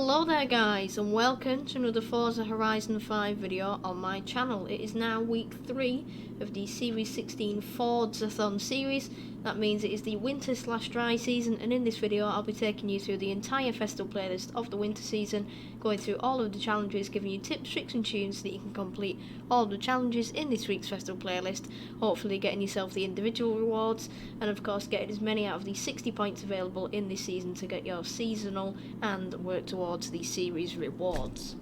Hello there guys, and welcome to another Forza Horizon 5 video on my channel. It is now week 3 of the Series 16 Forzathon series. That means it is the winter/dry season, and in this video I'll be taking you through the entire festival playlist of the winter season, going through all of the challenges, giving you tips, tricks and tunes so that you can complete all of the challenges in this week's festival playlist, hopefully getting yourself the individual rewards, and of course getting as many out of the 60 points available in this season to get your seasonal and work towards the series rewards.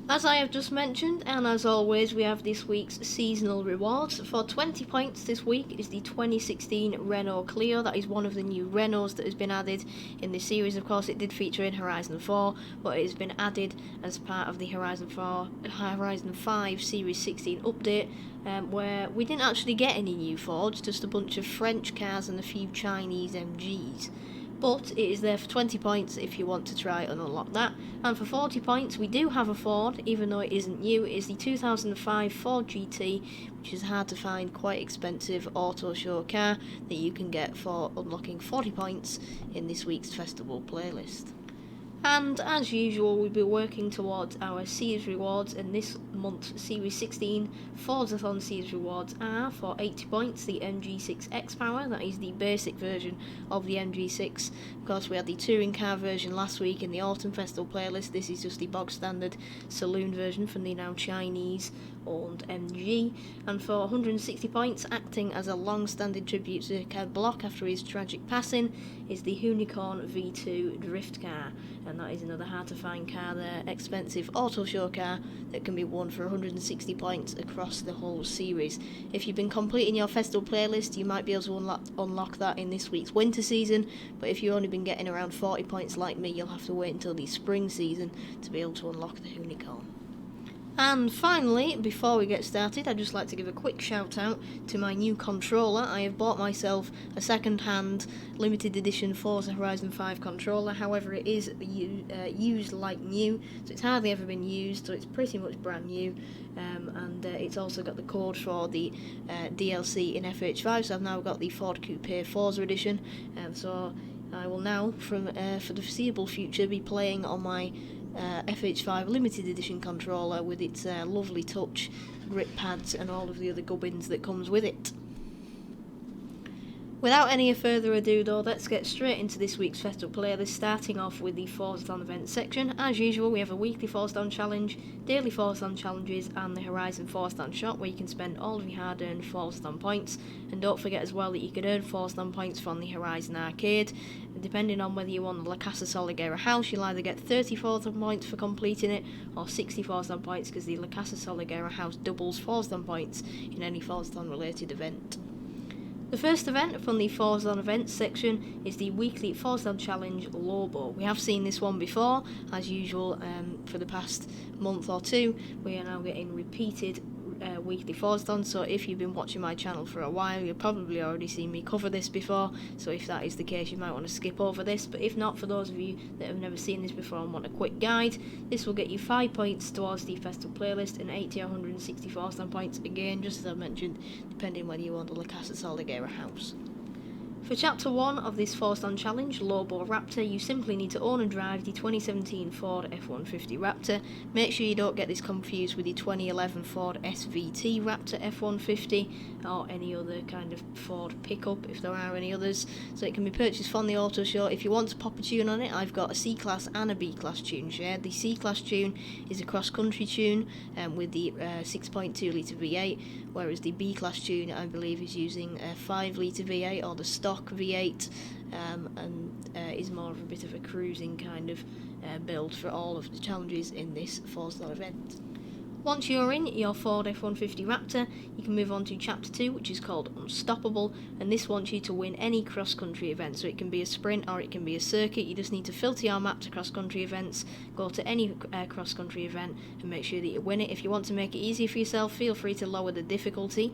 As I have just mentioned, and as always, we have this week's seasonal rewards. For 20 points this week is the 2016 Renault Clio. That is one of the new Renaults that has been added in this series. Of course, it did feature in Horizon 4, but it has been added as part of the Horizon 5 Series 16 update, where we didn't actually get any new Fords, just a bunch of French cars and a few Chinese MGs. But it is there for 20 points if you want to try and unlock that. And for 40 points we do have a Ford, even though it isn't new. It is the 2005 Ford GT, which is hard to find, quite expensive auto show car that you can get for unlocking 40 points in this week's festival playlist. And as usual, we'll be working towards our series rewards, and this month's Series 16 Forzathon series rewards are for 80 points the MG6 X-Power. That is the basic version of the MG6. Of course, we had the touring car version last week in the Autumn Festival playlist. This is just the bog standard saloon version from the now Chinese owned MG. And for 160 points, acting as a long-standing tribute to Ken Block after his tragic passing, is the Unicorn V2 drift car, and that is another hard to find car there, expensive auto show car that can be won for 160 points across the whole series. If you've been completing your festival playlist, you might be able to unlock that in this week's winter season, but if you've only been getting around 40 points like me, you'll have to wait until the spring season to be able to unlock the Unicorn. And finally, before we get started, I'd just like to give a quick shout out to my new controller. I have bought myself a second-hand limited edition Forza Horizon 5 controller. However, it is used like new, so it's hardly ever been used, so it's pretty much brand new. And it's also got the code for the DLC in FH5, so I've now got the Ford Coupe Forza edition. So I will now, for the foreseeable future, be playing on my FH5 limited edition controller with its lovely touch, grip pads and all of the other gubbins that comes with it. Without any further ado though, let's get straight into this week's festival playlist, starting off with the Forzathon events section. As usual, we have a weekly Forzathon challenge, daily Forzathon challenges and the Horizon Forzathon shop, where you can spend all of your hard-earned Forzathon points. And don't forget as well that you can earn Forzathon points from the Horizon Arcade. And depending on whether you want the La Casa Solidera house, you'll either get 30 Forzathon points for completing it, or 60 Forzathon points, because the La Casa Solidera house doubles Forzathon points in any Forzathon related event. The first event from the Forzathon events section is the weekly Forzathon challenge Lobo. We have seen this one before, as usual, for the past month or two. We are now getting repeated weekly Forzathon, so if you've been watching my channel for a while, you've probably already seen me cover this before, so if that is the case you might want to skip over this. But if not, for those of you that have never seen this before and want a quick guide, this will get you 5 points towards the festival playlist and 80 or 160 Forzathon points, again just as I mentioned, depending whether you want the La Casa Solidera house. For Chapter 1 of this Forzathon challenge, Lobo Raptor, you simply need to own and drive the 2017 Ford F-150 Raptor. Make sure you don't get this confused with the 2011 Ford SVT Raptor F-150 or any other kind of Ford pickup, if there are any others. So it can be purchased from the auto show. If you want to pop a tune on it, I've got a C-Class and a B-Class tune shared. The C-Class tune is a cross-country tune with the 6.2 litre V8, whereas the B-Class tune, I believe, is using a 5 litre V8 or the stock V8, and is more of a bit of a cruising kind of build for all of the challenges in this Forzathon event. Once you're in your Ford F-150 Raptor, you can move on to Chapter 2, which is called Unstoppable, and this wants you to win any cross-country event. So it can be a sprint or it can be a circuit. You just need to filter your map to cross-country events, go to any cross-country event and make sure that you win it. If you want to make it easier for yourself, feel free to lower the difficulty,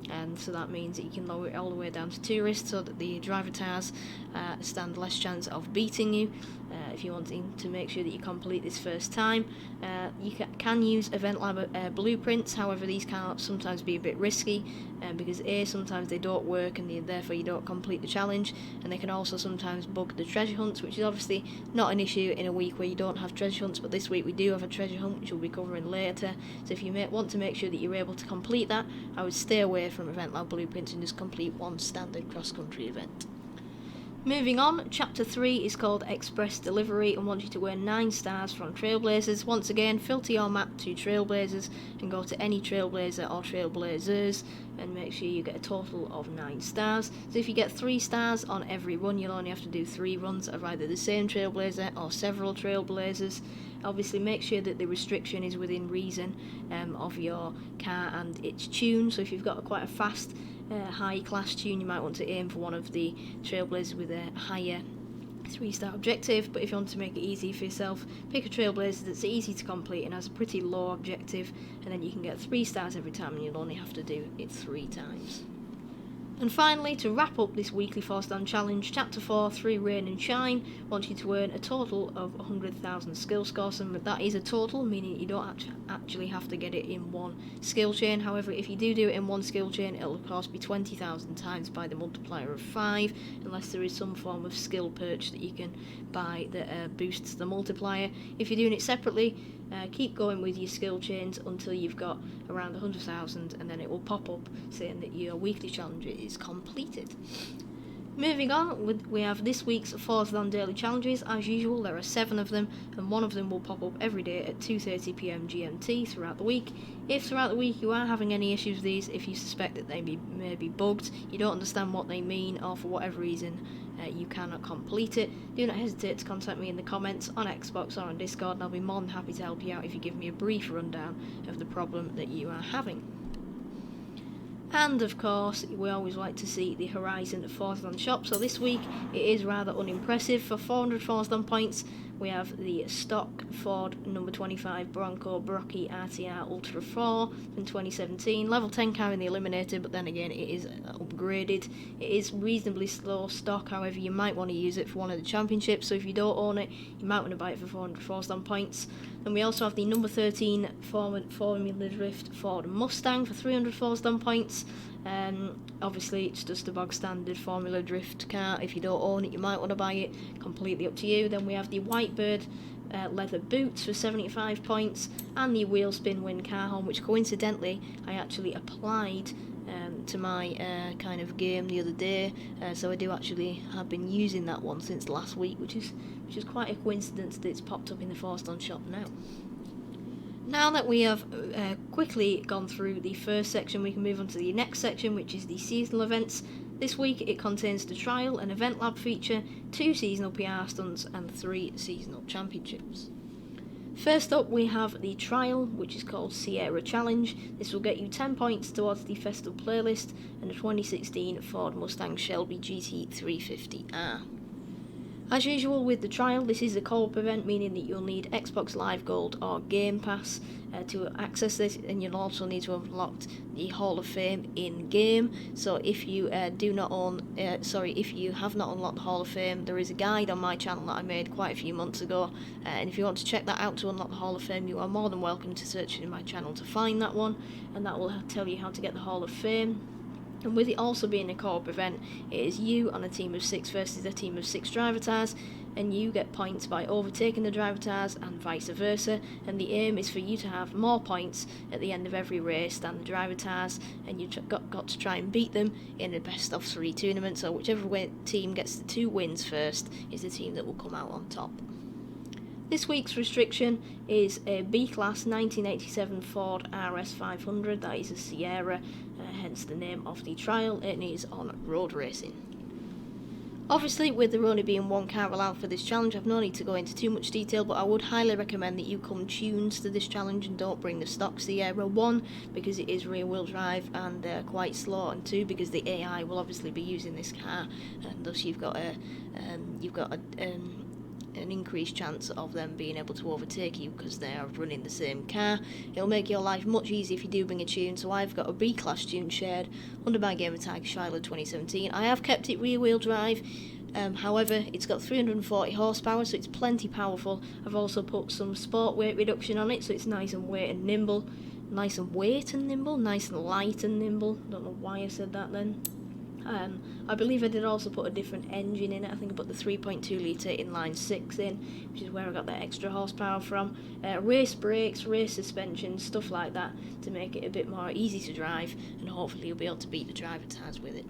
and so that means that you can lower it all the way down to tourist, so that the driver tires stand less chance of beating you. if you're wanting to make sure that you complete this first time. You can use EventLab blueprints, however these can sometimes be a bit risky because sometimes they don't work and therefore you don't complete the challenge, and they can also sometimes bug the treasure hunts, which is obviously not an issue in a week where you don't have treasure hunts, but this week we do have a treasure hunt which we'll be covering later. So if you want to make sure that you're able to complete that, I would stay away from EventLab blueprints and just complete one standard cross-country event. Moving on, Chapter 3 is called Express Delivery and wants you to earn 9 stars from Trailblazers. Once again, filter your map to Trailblazers and go to any Trailblazer or Trailblazers and make sure you get a total of 9 stars. So if you get 3 stars on every run, you'll only have to do 3 runs of either the same Trailblazer or several Trailblazers. Obviously make sure that the restriction is within reason of your car and its tune. So if you've got quite a fast high class tune, you might want to aim for one of the Trailblazers with a higher 3-star objective, but if you want to make it easy for yourself, pick a Trailblazer that's easy to complete and has a pretty low objective, and then you can get 3 stars every time and you'll only have to do it 3 times. And finally, to wrap up this weekly Forzathon challenge, Chapter 4, Through Rain and Shine, wants you to earn a total of 100,000 skill scores, and that is a total, meaning you don't actually have to get it in one skill chain. However, if you do it in one skill chain, it'll of course be 20,000 times by the multiplier of 5, unless there is some form of skill perch that you can buy that boosts the multiplier. If you're doing it separately, keep going with your skill chains until you've got around 100,000, and then it will pop up saying that your weekly challenge is completed. Moving on, we have this week's Forzathon daily challenges. As usual, there are 7 of them, and one of them will pop up every day at 2:30 PM GMT throughout the week. If throughout the week you are having any issues with these, if you suspect that they may be bugged, you don't understand what they mean, or for whatever reason you cannot complete it, do not hesitate to contact me in the comments on Xbox or on Discord, and I'll be more than happy to help you out if you give me a brief rundown of the problem that you are having. And of course, we always like to see the Horizon Forzathon shop, so this week it is rather unimpressive. For 400 Forzathon points, we have the stock Ford number 25 Bronco Brocky RTR Ultra 4 from 2017. Level 10 car in the Eliminator, but then again it is upgraded. It is reasonably slow stock, however you might want to use it for one of the championships, so if you don't own it, you might want to buy it for 400 Forzathon points. Then we also have the number 13 Formula Drift Ford Mustang for 300 Forzathon points. Obviously it's just a bog standard Formula Drift car. If you don't own it, you might want to buy it, completely up to you. Then we have the Whitebird leather boots for 75 points, and the wheel spin win car horn, which coincidentally I actually applied to my kind of game the other day, so I do actually have been using that one since last week, which is quite a coincidence that it's popped up in the Forzathon shop now. Now that we have quickly gone through the first section, we can move on to the next section, which is the seasonal events. This week it contains the trial and EventLab feature, 2 seasonal PR stunts and 3 seasonal championships. First up, we have the trial, which is called Sierra Challenge. This will get you 10 points towards the festival playlist and a 2016 Ford Mustang Shelby GT350R. As usual with the trial, this is a co-op event, meaning that you'll need Xbox Live Gold or Game Pass to access this, and you'll also need to have unlocked the Hall of Fame in-game. So if you if you have not unlocked the Hall of Fame, there is a guide on my channel that I made quite a few months ago, and if you want to check that out to unlock the Hall of Fame, you are more than welcome to search in my channel to find that one, and that will tell you how to get the Hall of Fame. And with it also being a co-op event, it is you on a team of 6 versus a team of 6 driver tires, and you get points by overtaking the driver tires and vice versa, and the aim is for you to have more points at the end of every race than the driver tires, and you've got to try and beat them in a best of 3 tournament, so whichever team gets the 2 wins first is the team that will come out on top. This week's restriction is a B-Class 1987 Ford RS 500, that is a Sierra, hence the name of the trial, and it is on road racing. Obviously, with there only being 1 car allowed for this challenge, I've no need to go into too much detail, but I would highly recommend that you come tuned to this challenge and don't bring the stock Sierra. 1, because it is rear wheel drive and quite slow, and 2, because the AI will obviously be using this car, and thus you've got an increased chance of them being able to overtake you because they are running the same car. It'll make your life much easier if you do bring a tune, so I've got a B-Class tune shared under my gamertag Shylo 2017. I have kept it rear wheel drive However, it's got 340 horsepower, so it's plenty powerful. I've also put some sport weight reduction on it, so it's nice and weight and nimble. Nice and weight and nimble, nice and light and nimble. Don't know why I said that then. I believe I did also put a different engine in it. I think I put the 3.2 litre inline 6 in, which is where I got that extra horsepower from. Race brakes, race suspension, stuff like that to make it a bit more easy to drive, and hopefully you'll be able to beat the driver times with it.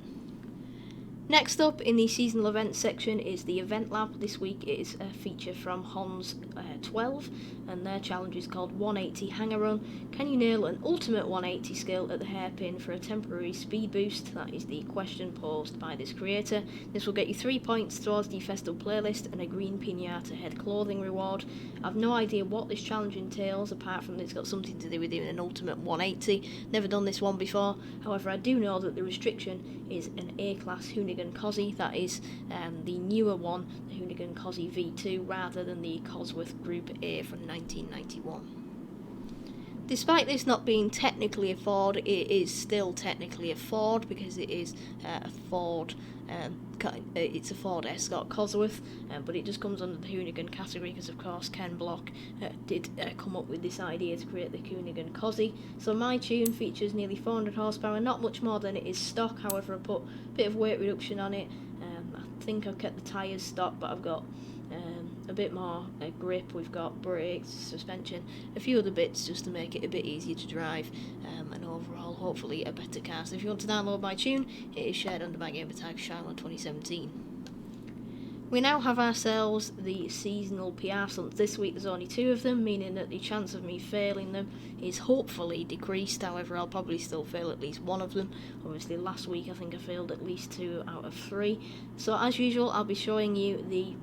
Next up in the seasonal events section is the EventLab. This week it is a feature from Hons 12, and their challenge is called 180 Hanger Run. Can you nail an ultimate 180 skill at the hairpin for a temporary speed boost? That is the question posed by this creator. This will get you 3 points towards the festival playlist and a green pinata head clothing reward. I've no idea what this challenge entails, apart from that it's got something to do with doing an ultimate 180. Never done this one before. However, I do know that the restriction is an A-class Hoonigan Cosy. That is the newer one, the Hoonigan Cosy V2, rather than the Cosworth Group A from 1991. Despite this not being technically a Ford, it is still technically a Ford because it is a Ford. It's a Ford Escort Cosworth, but it just comes under the Hoonigan category because, of course, Ken Block did come up with this idea to create the Hoonigan Cosy. So my tune features nearly 400 horsepower, not much more than it is stock. However, I put a bit of weight reduction on it. I think I've kept the tyres stock, but I've got a bit more grip. We've got brakes, suspension, a few other bits just to make it a bit easier to drive, and overall hopefully a better car. So if you want to download my tune, it is shared under my gamertag Shylo 2017. We now have ourselves the seasonal PR Stunts. This week there's only 2 of them, meaning that the chance of me failing them is hopefully decreased. However, I'll probably still fail at least one of them. Obviously last week I think I failed at least 2 out of 3. So as usual, I'll be showing you the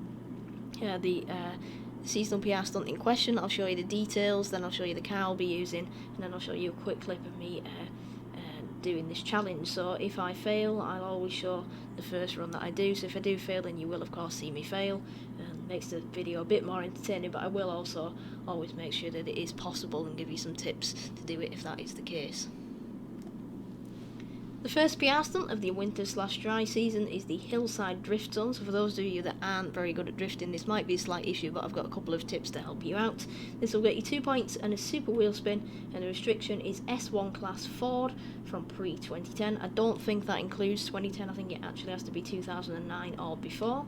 seasonal PR stunt in question. I'll show you the details, then I'll show you the car I'll be using, and then I'll show you a quick clip of me doing this challenge. So if I fail, I'll always show the first run that I do. So if I do fail, then you will of course see me fail, and makes the video a bit more entertaining, but I will also always make sure that it is possible and give you some tips to do it if that is the case. The first PR stunt of the winter/dry season is the hillside drift zone. So for those of you that aren't very good at drifting, this might be a slight issue, but I've got a couple of tips to help you out. This will get you 2 points and a super wheel spin, and the restriction is S1 class Ford from pre-2010. I don't think that includes 2010, I think it actually has to be 2009 or before.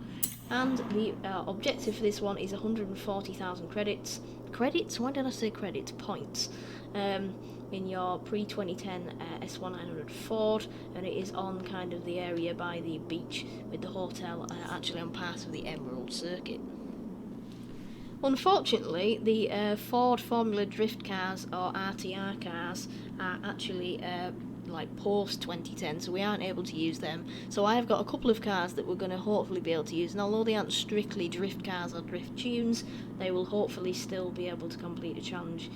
And the objective for this one is 140,000 credits. Credits? Why did I say credits? Points. In your pre-2010 S1900 Ford, and it is on kind of the area by the beach with the hotel, actually on part of the Emerald Circuit. Unfortunately, the Ford Formula Drift cars, or RTR cars, are actually like post 2010, so we aren't able to use them. So I have got a couple of cars that we're going to hopefully be able to use, and although they aren't strictly drift cars or drift tunes, they will hopefully still be able to complete a challenge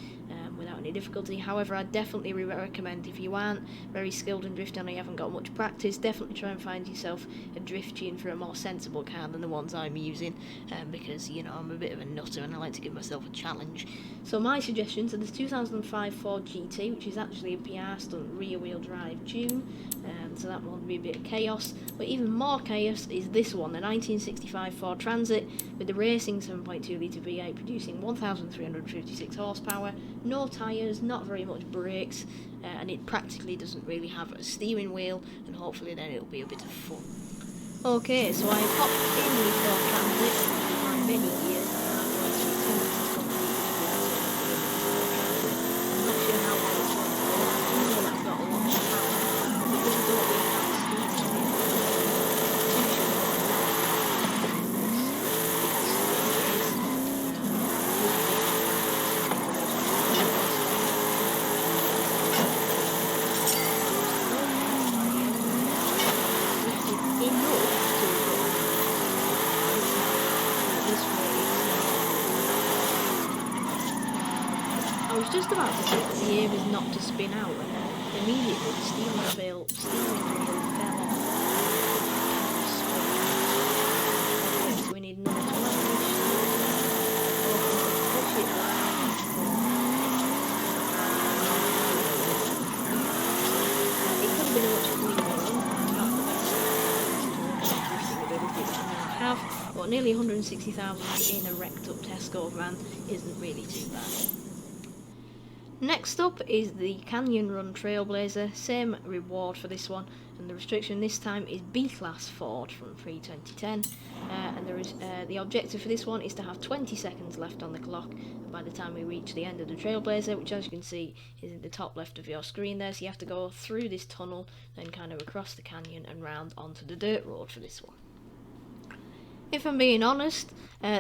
without any difficulty. However, I definitely recommend, if you aren't very skilled in drifting or you haven't got much practice, definitely try and find yourself a drift tune for a more sensible car than the ones I'm using, because, you know, I'm a bit of a nutter and I like to give myself a challenge. So my suggestions are this 2005 Ford GT, which is actually a PR stunt rear wheel drive tune, so that one will be a bit of chaos. But even more chaos is this one, the 1965 Ford Transit with the racing 7.2 litre V8 producing 1,356 horsepower, no tyres, not very much brakes, and it practically doesn't really have a steering wheel, and hopefully then it'll be a bit of fun. Okay, so I popped in the Ford Transit for many years. I'm not sure how well it's going to go. I do know that I've got a lot of power, because I don't really have a steering wheel. I was just about to say that the aim is not to spin out, and then immediately the steering wheel fell off. Okay, so we need another 12. Push it around. It could have been a much cleaner one. Not the best drifting ability that I now have. nearly 160,000 in a wrecked up Tesco van isn't really too bad. Next up is the Canyon Run Trailblazer, same reward for this one, and the restriction this time is B-Class Ford from pre-2010, and there is the objective for this one is to have 20 seconds left on the clock by the time we reach the end of the Trailblazer, which as you can see is in the top left of your screen there, so you have to go through this tunnel, then kind of across the canyon and round onto the dirt road for this one. If I'm being honest,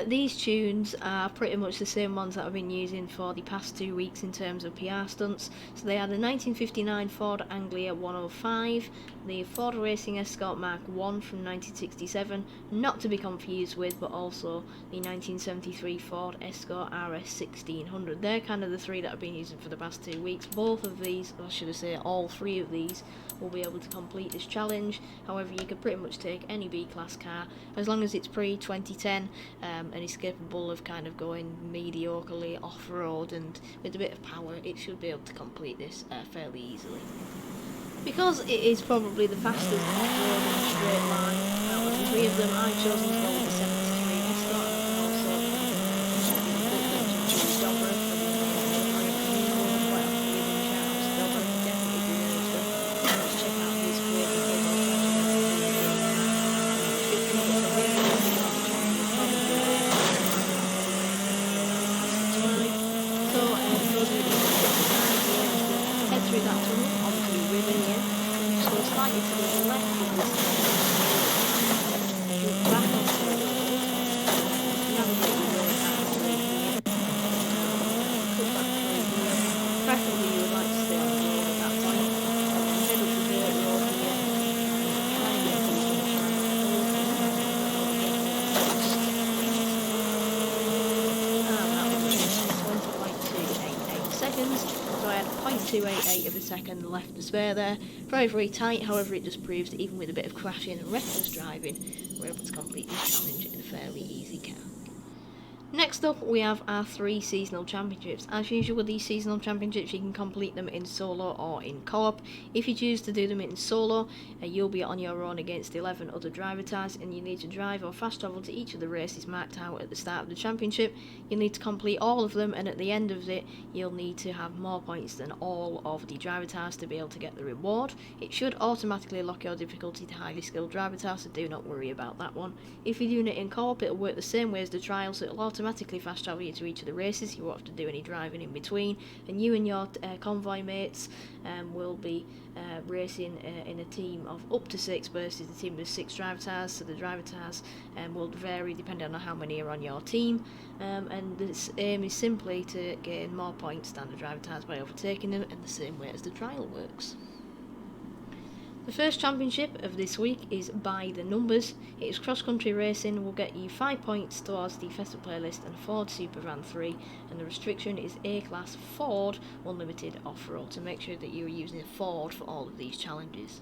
these tunes are pretty much the same ones that I've been using for the past 2 weeks in terms of PR stunts. So they are the 1959 Ford Anglia 105, the Ford Racing Escort Mark I from 1967, not to be confused with, but also the 1973 Ford Escort RS 1600. They're kind of the three that I've been using for the past 2 weeks. Both of these, or should I say all three of these, will be able to complete this challenge. However, you can pretty much take any B-Class car, as long as it's pre-2010 and is capable of kind of going mediocrely off-road and with a bit of power, it should be able to complete this fairly easily. Because it is probably the fastest off-road in a straight line out of the three of them, I've chosen to go with the 73 Escort, and also through that tunnel onto the river here, and just go slightly to the left of this jump back onto the road, navigate the road out through here, cut back through here. Preferably you would like to stay on the road at that point, and then head up the dirt road here, and try and get to the junction. And that was 20.288 seconds. So I had 0.288 of a second left to spare there. Very, very tight, however it just proves that even with a bit of crashing and reckless driving, we're able to complete this challenge in a fairly easy car. Next up, we have our 3 seasonal championships. As usual with these seasonal championships, you can complete them in solo or in co-op. If you choose to do them in solo, you'll be on your own against 11 other driver tasks, and you need to drive or fast travel to each of the races marked out at the start of the championship. You'll need to complete all of them, and at the end of it, you'll need to have more points than all of the driver tasks to be able to get the reward. It should automatically lock your difficulty to highly skilled driver tasks, so do not worry about that one. If you're doing it in co-op, it'll work the same way as the trial, so it'll automatically fast travel you to each of the races. You won't have to do any driving in between, and you and your convoy mates will be racing in a team of up to 6 versus a team of 6 driver tasks. So the driver tasks will vary depending on how many are on your team, and the aim is simply to gain more points than the driver tasks by overtaking them, in the same way as the trial works. The first championship of this week is by the numbers. It is cross-country racing, will get you 5 points towards the festival playlist and Ford Supervan 3, and the restriction is A-Class Ford Unlimited Off-Road, so make sure that you are using a Ford for all of these challenges.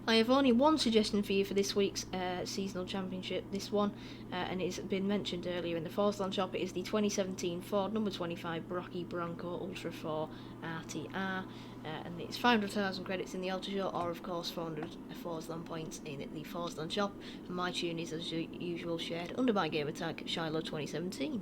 I have only one suggestion for you for this week's seasonal championship, this one, and it's been mentioned earlier in the Forzathon shop. It is the 2017 Ford number 25 Brocky Bronco Ultra 4 RTR, and it's 500,000 credits in the Ultra Show, or of course 400 Forzathon points in the Forzathon shop, and my tune is as usual shared under my gamertag Shylo 2017.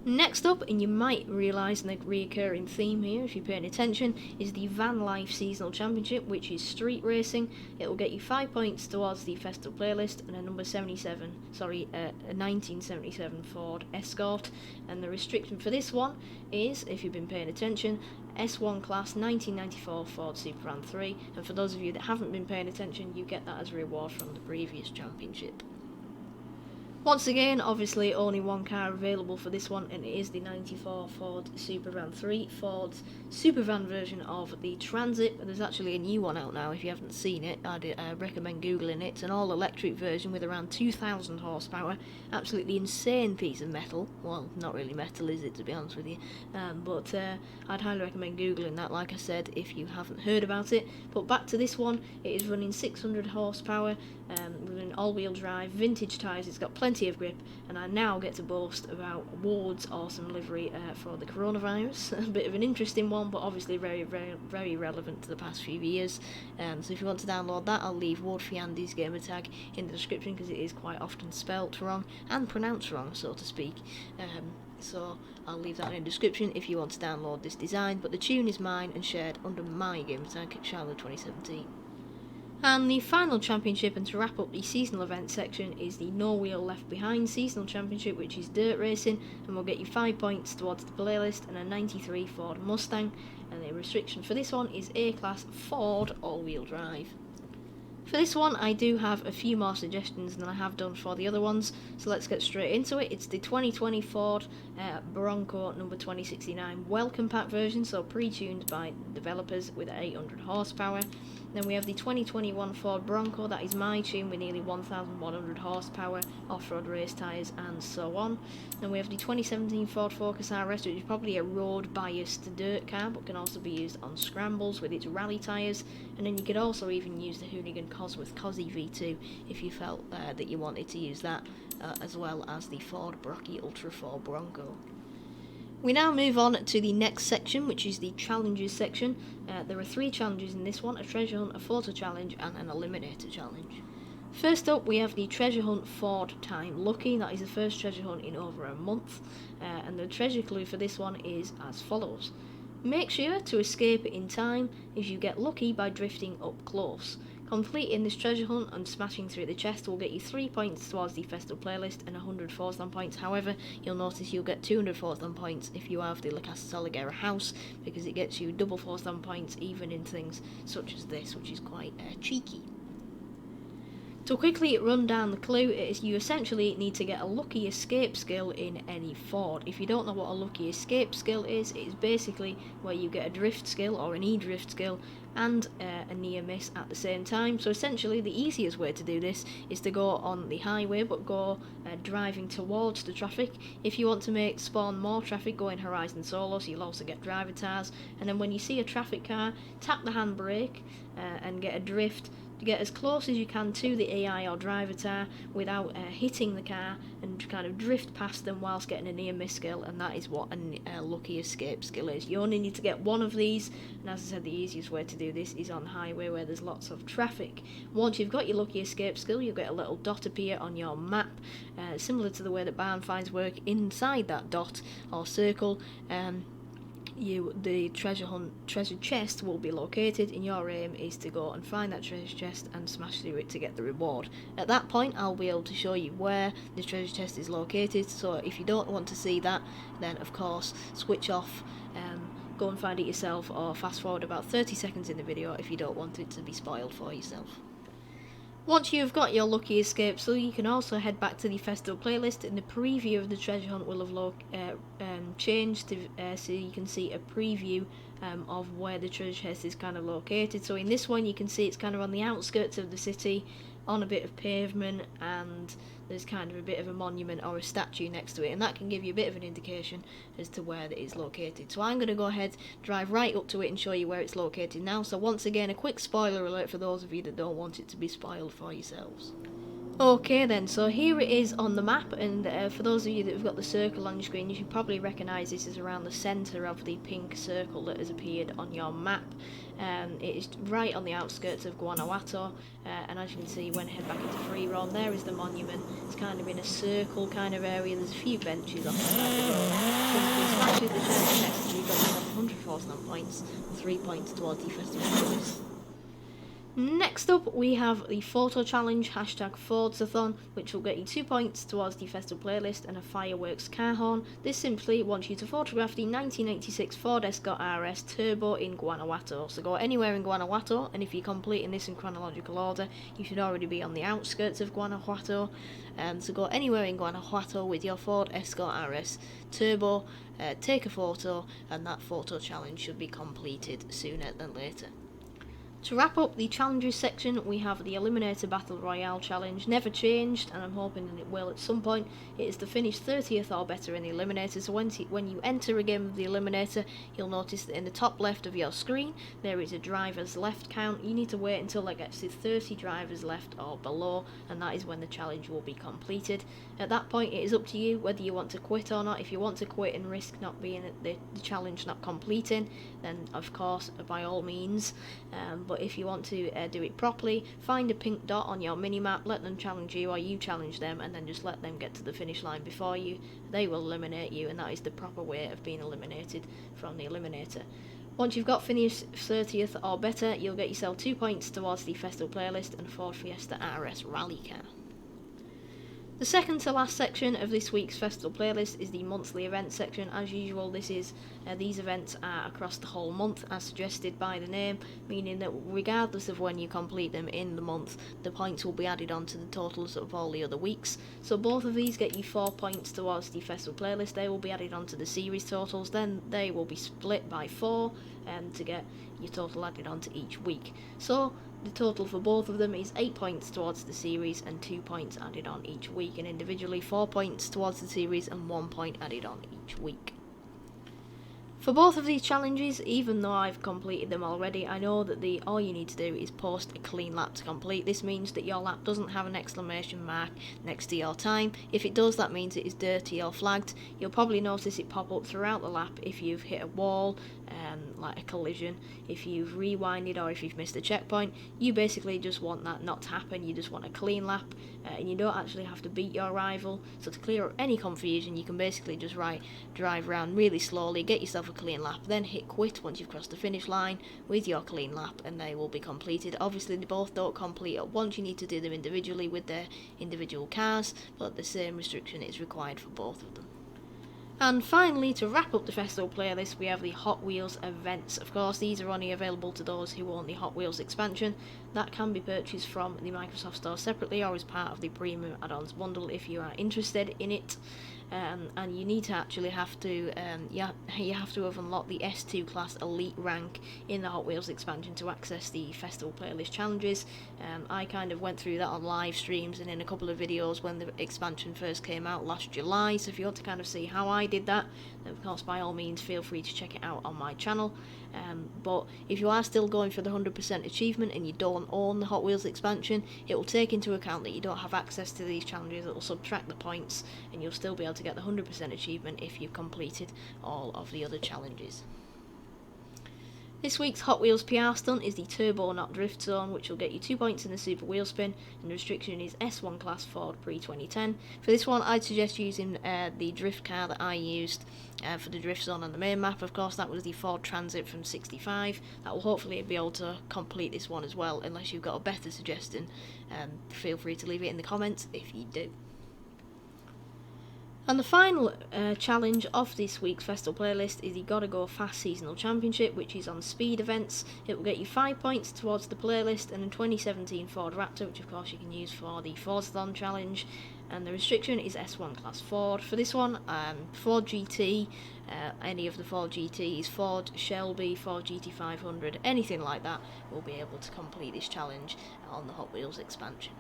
Next up, and you might realise a reoccurring theme here if you're paying attention, is the Van Life Seasonal Championship, which is street racing. It will get you 5 points towards the festival playlist and a 1977 Ford Escort. And the restriction for this one is, if you've been paying attention, S1 class 1994 Ford Supervan 3. And for those of you that haven't been paying attention, you get that as a reward from the previous championship. Once again, obviously only one car available for this one, and it is the 94 Ford Supervan 3, Ford's Supervan version of the Transit. There's actually a new one out now. If you haven't seen it, I'd recommend googling it. It's an all-electric version with around 2,000 horsepower. Absolutely insane piece of metal. Well, not really metal, is it, to be honest with you? But I'd highly recommend googling that, like I said, if you haven't heard about it. But back to this one, it is running 600 horsepower, with an all-wheel drive, vintage tyres. It's got plenty of grip, and I now get to boast about Ward's awesome livery for the coronavirus. A bit of an interesting one, but obviously very, very, very relevant to the past few years. So if you want to download that, I'll leave Ward Fiandy's gamertag in the description, because it is quite often spelt wrong and pronounced wrong, so to speak. So I'll leave that in the description if you want to download this design, but the tune is mine and shared under my gamertag, Shylo 2017. And the final championship, and to wrap up the seasonal event section, is the No Wheel Left Behind seasonal championship, which is dirt racing, and will get you 5 points towards the playlist and a 93 Ford Mustang, and the restriction for this one is A-Class Ford all-wheel drive. For this one, I do have a few more suggestions than I have done for the other ones, so let's get straight into it. It's the 2020 Ford Bronco number 2069 Welcome Pack version, so pre-tuned by developers with 800 horsepower. Then we have the 2021 Ford Bronco, that is my tune with nearly 1,100 horsepower, off-road race tyres and so on. Then we have the 2017 Ford Focus RS, which is probably a road-biased dirt car, but can also be used on scrambles with its rally tyres. And then you could also even use the Hoonigan Cosworth Cosy V2 if you felt that you wanted to use that, as well as the Ford Brocky Ultra 4 Bronco. We now move on to the next section, which is the challenges section. There are 3 challenges in this one: a treasure hunt, a photo challenge, and an eliminator challenge. First up, we have the treasure hunt Ford Time Lucky. That is the first treasure hunt in over a month, and the treasure clue for this one is as follows. Make sure to escape in time if you get lucky by drifting up close. Completing this treasure hunt and smashing through the chest will get you 3 points towards the festival playlist and 100 Forzathon points. However, you'll notice you'll get 200 Forzathon points if you have the La Casa Saligera house, because it gets you double Forzathon points even in things such as this, which is quite cheeky. To quickly run down the clue, you essentially need to get a lucky escape skill in any Ford. If you don't know what a lucky escape skill is, it is basically where you get a drift skill or an e-drift skill and a near miss at the same time. So essentially the easiest way to do this is to go on the highway, but go driving towards the traffic. If you want to spawn more traffic, go in Horizon Solo, so you'll also get driver tires, and then when you see a traffic car, tap the handbrake and get a drift to get as close as you can to the AI or driver tire without hitting the car, and kind of drift past them whilst getting a near miss skill, and that is what a lucky escape skill is. You only need to get one of these, and as I said, the easiest way to do this is on highway where there's lots of traffic. Once you've got your lucky escape skill, you'll get a little dot appear on your map, similar to the way that barn finds work. Inside that dot or circle, the treasure chest will be located, and your aim is to go and find that treasure chest and smash through it to get the reward. At that point, I'll be able to show you where the treasure chest is located, so if you don't want to see that, then of course switch off, go and find it yourself, or fast forward about 30 seconds in the video if you don't want it to be spoiled for yourself. Once you've got your lucky escape, so you can also head back to the festival playlist, and the preview of the treasure hunt will have changed to, so you can see a preview of where the treasure chest is kind of located. So in this one you can see it's kind of on the outskirts of the city, on a bit of pavement, and there's kind of a bit of a monument or a statue next to it, and that can give you a bit of an indication as to where it is located. So I'm going to go ahead, drive right up to it and show you where it's located now. So once again, a quick spoiler alert for those of you that don't want it to be spoiled for yourselves. Okay then, so here it is on the map, and for those of you that have got the circle on your screen, you should probably recognise this as around the centre of the pink circle that has appeared on your map. It is right on the outskirts of Guanajuato, and as you can see, when I head back into free roam, there is the monument. It's kind of in a circle kind of area. There's a few benches off the side of the road. So if we smash through the treasure chest, we've got 100 Forzathon points, 3 points towards the festival list. Next up, we have the photo challenge, #Forzathon, which will get you 2 points towards the festival playlist and a fireworks car horn. This simply wants you to photograph the 1986 Ford Escort RS Turbo in Guanajuato. So go anywhere in Guanajuato, and if you're completing this in chronological order, you should already be on the outskirts of Guanajuato. So go anywhere in Guanajuato with your Ford Escort RS Turbo, take a photo, and that photo challenge should be completed sooner than later. To wrap up the challenges section, we have the Eliminator Battle Royale challenge. Never changed, and I'm hoping that it will at some point. It is to finish 30th or better in the Eliminator, so when you enter a game of the Eliminator, you'll notice that in the top left of your screen, there is a driver's left count. You need to wait until it gets to 30 drivers left or below, and that is when the challenge will be completed. At that point, it is up to you whether you want to quit or not. If you want to quit and risk not being at the challenge not completing, then of course, by all means. But if you want to do it properly, find a pink dot on your minimap, let them challenge you or you challenge them, and then just let them get to the finish line before you. They will eliminate you, and that is the proper way of being eliminated from the Eliminator. Once you've got finished 30th or better, you'll get yourself 2 points towards the Festival Playlist and a Ford Fiesta RS Rally Car. The second to last section of this week's festival playlist is the monthly event section. As usual, these events are across the whole month, as suggested by the name, meaning that regardless of when you complete them in the month, the points will be added on to the totals of all the other weeks. So both of these get you 4 points towards the festival playlist. They will be added onto the series totals, then they will be split by 4 to get your total added onto each week. So the total for both of them is 8 points towards the series and 2 points added on each week, and individually 4 points towards the series and 1 point added on each week. For both of these challenges, even though I've completed them already, I know that all you need to do is post a clean lap to complete. This means that your lap doesn't have an exclamation mark next to your time. If it does, that means it is dirty or flagged. You'll probably notice it pop up throughout the lap if you've hit a wall, like a collision, if you've rewinded or if you've missed a checkpoint. You basically just want that not to happen. You just want a clean lap, and you don't actually have to beat your rival. So to clear up any confusion, you can basically just drive around really slowly, get yourself a clean lap, then hit quit once you've crossed the finish line with your clean lap, and they will be completed. Obviously they both don't complete at once. You need to do them individually with their individual cars, but the same restriction is required for both of them. And finally, to wrap up the festival playlist, we have the Hot Wheels events. Of course, these are only available to those who own the Hot Wheels expansion. That can be purchased from the Microsoft Store separately or as part of the premium add-ons bundle if you are interested in it. And you need to actually you have to have unlocked the S2 class elite rank in the Hot Wheels expansion to access the festival playlist challenges. I kind of went through that on live streams and in a couple of videos when the expansion first came out last July, so if you want to kind of see how I did that, then of course by all means feel free to check it out on my channel. But if you are still going for the 100% achievement and you don't own the Hot Wheels expansion, it will take into account that you don't have access to these challenges. It will subtract the points and you'll still be able to get the 100% achievement if you've completed all of the other challenges. This week's Hot Wheels PR stunt is the Turbo Not Drift Zone, which will get you 2 points in the Super Wheel Spin, and the restriction is S1 class Ford pre-2010. For this one, I'd suggest using the drift car that I used for the Drift Zone on the main map. Of course, that was the Ford Transit from 65. That will hopefully be able to complete this one as well, unless you've got a better suggestion. Feel free to leave it in the comments if you do. And the final challenge of this week's festival playlist is the Gotta Go Fast Seasonal Championship, which is on speed events. It will get you 5 points towards the playlist and a 2017 Ford Raptor, which of course you can use for the Forzathon challenge. And the restriction is S1 class Ford. For this one, Ford GT, any of the Ford GTs, Ford Shelby, Ford GT500, anything like that will be able to complete this challenge on the Hot Wheels expansion.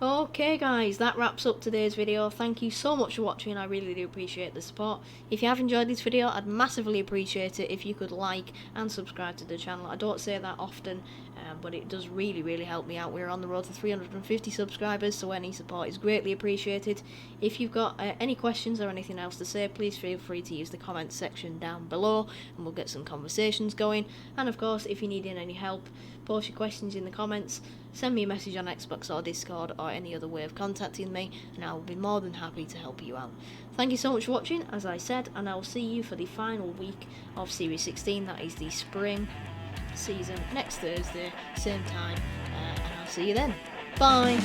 Okay guys, that wraps up today's video. Thank you so much for watching. I really do appreciate the support. If you have enjoyed this video, I'd massively appreciate it if you could like and subscribe to the channel. I don't say that often, but it does really help me out. We're on the road to 350 subscribers, so any support is greatly appreciated. If you've got any questions or anything else to say, please feel free to use the comments section down below and we'll get some conversations going. And of course, if you're needing any help, post your questions in the comments, send me a message on Xbox or Discord or any other way of contacting me, and I will be more than happy to help you out. Thank you so much for watching, as I said, and I will see you for the final week of Series 16, that is the spring season, next Thursday, same time, and I'll see you then. Bye!